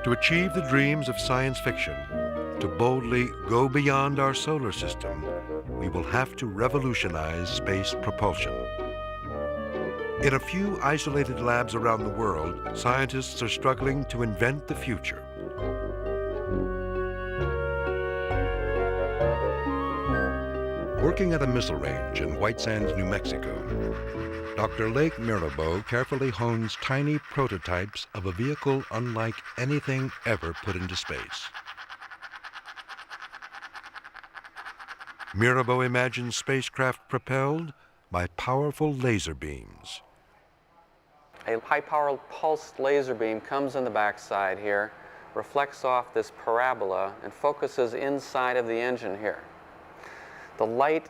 To achieve the dreams of science fiction, to boldly go beyond our solar system, we will have to revolutionize space propulsion. In a few isolated labs around the world, scientists are struggling to invent the future. Working at a missile range in White Sands, New Mexico, Dr. Lake Mirabeau carefully hones tiny prototypes of a vehicle unlike anything ever put into space. Mirabeau imagines spacecraft propelled by powerful laser beams. A high-powered pulsed laser beam comes in the backside here, reflects off this parabola, and focuses inside of the engine here. The light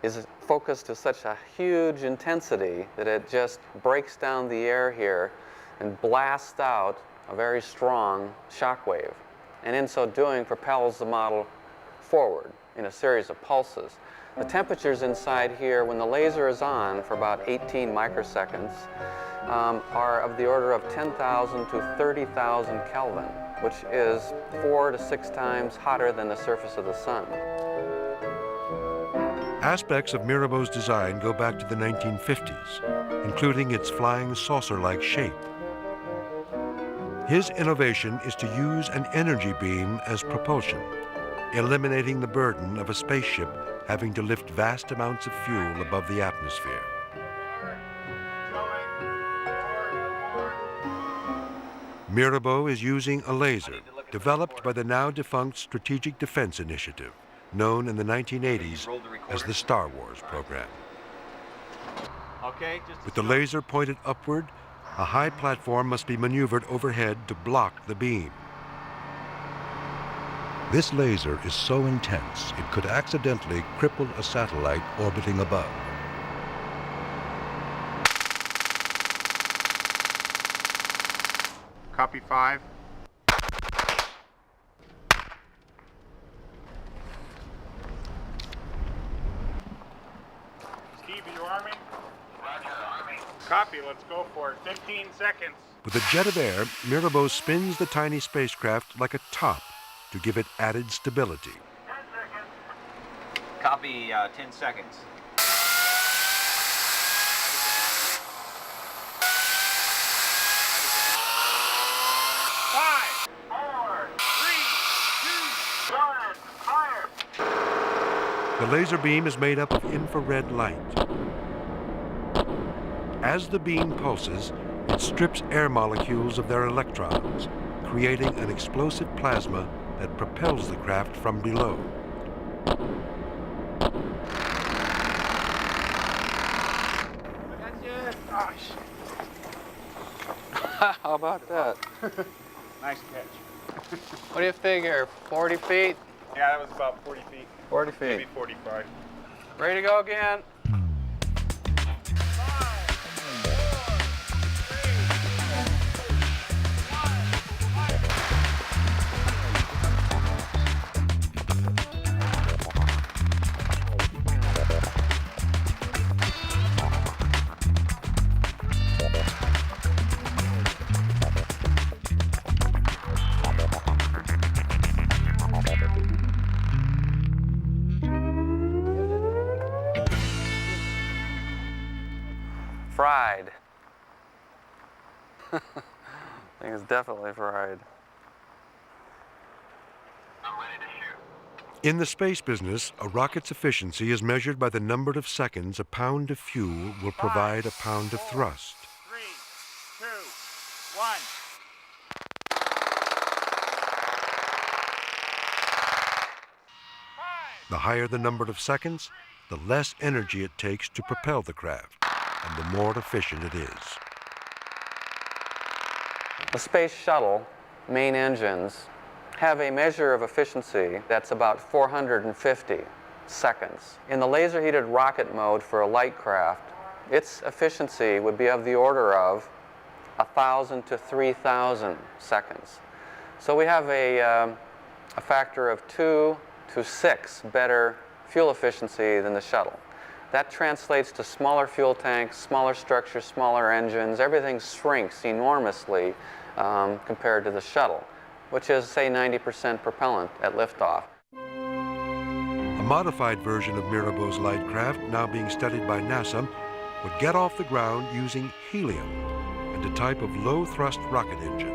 is focused to such a huge intensity that it just breaks down the air here and blasts out a very strong shock wave. And in so doing, propels the model forward in a series of pulses. The temperatures inside here, when the laser is on for about 18 microseconds, are of the order of 10,000 to 30,000 Kelvin, which is 4 to 6 times hotter than the surface of the sun. Aspects of Mirabeau's design go back to the 1950s, including its flying saucer-like shape. His innovation is to use an energy beam as propulsion, eliminating the burden of a spaceship having to lift vast amounts of fuel above the atmosphere. Mirabeau is using a laser developed by the now-defunct Strategic Defense Initiative, known in the 1980s as the Star Wars program. With the laser pointed upward, a high platform must be maneuvered overhead to block the beam. This laser is so intense it could accidentally cripple a satellite orbiting above. Copy 5. Steve, are you arming? Roger, arming. Copy, let's go for it. 15 seconds. With a jet of air, Mirabeau spins the tiny spacecraft like a top to give it added stability. 10 seconds. Copy, 10 seconds. 5, 4, 3, 2, 1, fire! The laser beam is made up of infrared light. As the beam pulses, it strips air molecules of their electrons, creating an explosive plasma that propels the craft from below. How about that? Nice catch. What do you figure, 40 feet? Yeah, that was about 40 feet. 40 feet. Maybe 45. Ready to go again? Fried. I think it's definitely fried. I'm ready to shoot. In the space business, a rocket's efficiency is measured by the number of seconds a pound of fuel will provide a pound of thrust. 3, 2, 1. The higher the number of seconds, the less energy it takes to propel the craft, and the more efficient it is. The space shuttle main engines have a measure of efficiency that's about 450 seconds. In the laser-heated rocket mode for a light craft, its efficiency would be of the order of 1,000 to 3,000 seconds. So we have a factor of 2 to 6 better fuel efficiency than the shuttle. That translates to smaller fuel tanks, smaller structures, smaller engines. Everything shrinks enormously compared to the shuttle. which is, say, 90% propellant at liftoff. A modified version of Mirabeau's light craft, now being studied by NASA, would get off the ground using helium and a type of low-thrust rocket engine.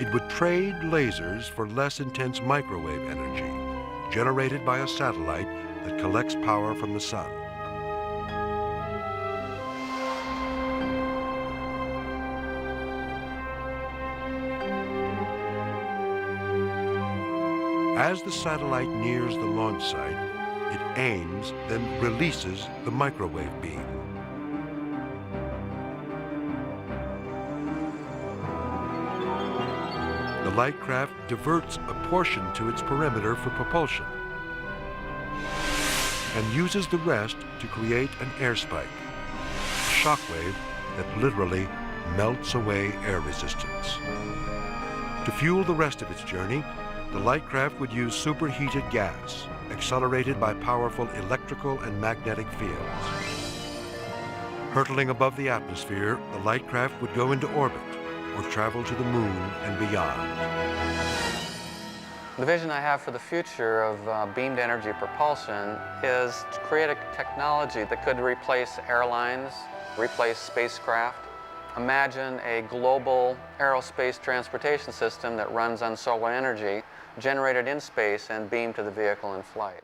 It would trade lasers for less intense microwave energy, generated by a satellite that collects power from the sun. As the satellite nears the launch site, it aims, then releases the microwave beam. The light craft diverts a portion to its perimeter for propulsion and uses the rest to create an air spike, a shockwave that literally melts away air resistance. To fuel the rest of its journey, the light craft would use superheated gas, accelerated by powerful electrical and magnetic fields. Hurtling above the atmosphere, the light craft would go into orbit or travel to the moon and beyond. The vision I have for the future of beamed energy propulsion is to create a technology that could replace airlines, replace spacecraft. Imagine a global aerospace transportation system that runs on solar energy, generated in space and beamed to the vehicle in flight.